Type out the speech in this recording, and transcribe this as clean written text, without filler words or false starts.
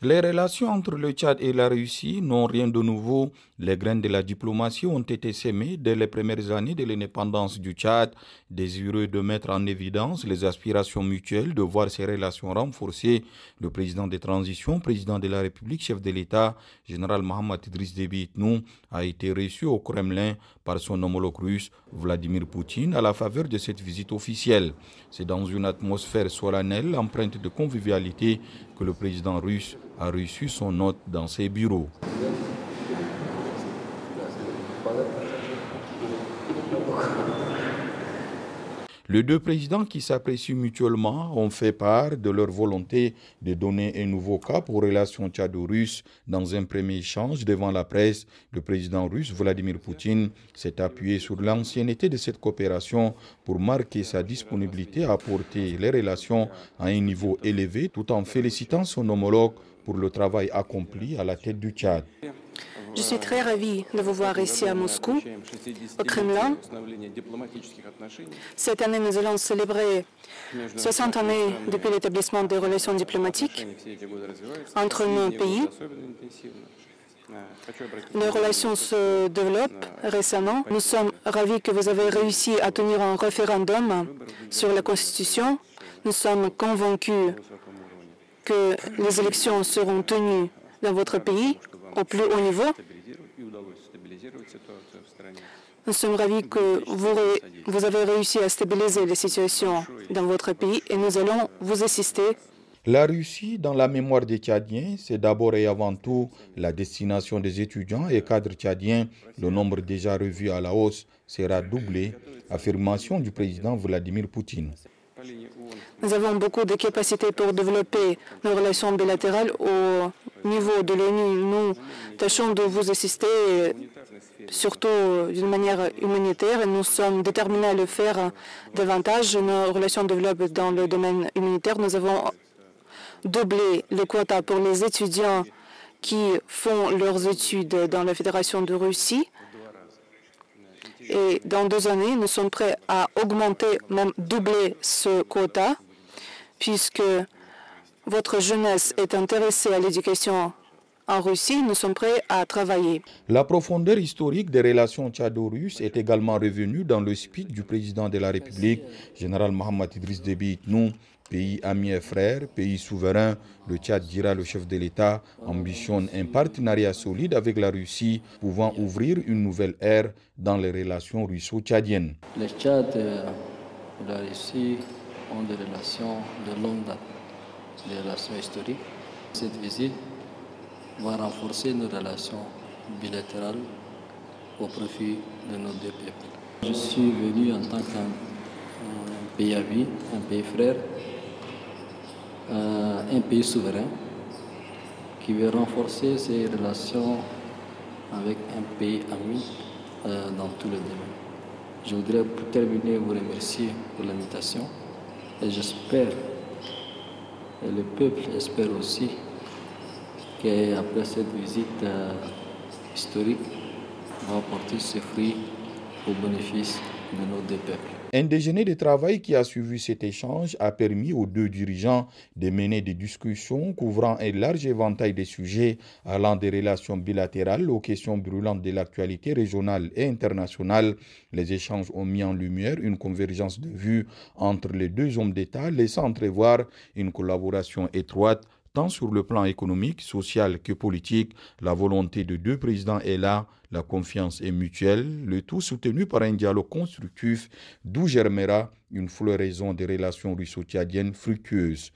Les relations entre le Tchad et la Russie n'ont rien de nouveau. Les graines de la diplomatie ont été sémées dès les premières années de l'indépendance du Tchad, désireux de mettre en évidence les aspirations mutuelles de voir ces relations renforcées. Le président de transition, président de la République, chef de l'État, général Mohamed Idriss Déby Itnou, a été reçu au Kremlin par son homologue russe, Vladimir Poutine, à la faveur de cette visite officielle. C'est dans une atmosphère solennelle, empreinte de convivialité, que le président russe a reçu son hôte dans ses bureaux. Les deux présidents qui s'apprécient mutuellement ont fait part de leur volonté de donner un nouveau cap aux relations tchado-russes. Dans un premier échange devant la presse, le président russe Vladimir Poutine s'est appuyé sur l'ancienneté de cette coopération pour marquer sa disponibilité à porter les relations à un niveau élevé tout en félicitant son homologue pour le travail accompli à la tête du Tchad. Je suis très ravi de vous voir ici à Moscou, au Kremlin. Cette année, nous allons célébrer 60 années depuis l'établissement des relations diplomatiques entre nos pays. Les relations se développent récemment. Nous sommes ravis que vous avez réussi à tenir un référendum sur la Constitution. Nous sommes convaincus que les élections seront tenues dans votre pays au plus haut niveau. Nous sommes ravis que vous avez réussi à stabiliser la situation dans votre pays et nous allons vous assister. La Russie, dans la mémoire des Tchadiens, c'est d'abord et avant tout la destination des étudiants et cadres tchadiens. Le nombre déjà revu à la hausse sera doublé. Affirmation du président Vladimir Poutine. Nous avons beaucoup de capacités pour développer nos relations bilatérales au niveau de l'ONU. Nous tâchons de vous assister, surtout d'une manière humanitaire, et nous sommes déterminés à le faire davantage. Nos relations développent dans le domaine humanitaire. Nous avons doublé le quota pour les étudiants qui font leurs études dans la Fédération de Russie. Et dans 2 années, nous sommes prêts à augmenter, même doubler ce quota, puisque votre jeunesse est intéressée à l'éducation en Russie, nous sommes prêts à travailler. La profondeur historique des relations tchado-russes est également revenue dans le speech du président de la République, général Mohamed Idriss Déby Itnou. Pays ami et frère, pays souverain, le Tchad, dira le chef de l'État, ambitionne un partenariat solide avec la Russie, pouvant ouvrir une nouvelle ère dans les relations russo-tchadiennes. Le Tchad et la Russie ont des relations de longue date, des relations historiques. Cette visite va renforcer nos relations bilatérales au profit de nos deux peuples. Je suis venu en tant qu'un pays ami, un pays frère, un pays souverain qui veut renforcer ses relations avec un pays ami dans tous les domaines. Je voudrais pour terminer vous remercier pour l'invitation et j'espère, et le peuple espère aussi, qu'après cette visite historique va porter ses fruits au bénéfice de nos deux peuples. Un déjeuner de travail qui a suivi cet échange a permis aux deux dirigeants de mener des discussions couvrant un large éventail de sujets allant des relations bilatérales aux questions brûlantes de l'actualité régionale et internationale. Les échanges ont mis en lumière une convergence de vues entre les deux hommes d'État, laissant entrevoir une collaboration étroite tant sur le plan économique, social que politique. La volonté de deux présidents est là, la confiance est mutuelle, le tout soutenu par un dialogue constructif, d'où germera une floraison des relations russo-tchadiennes fructueuses.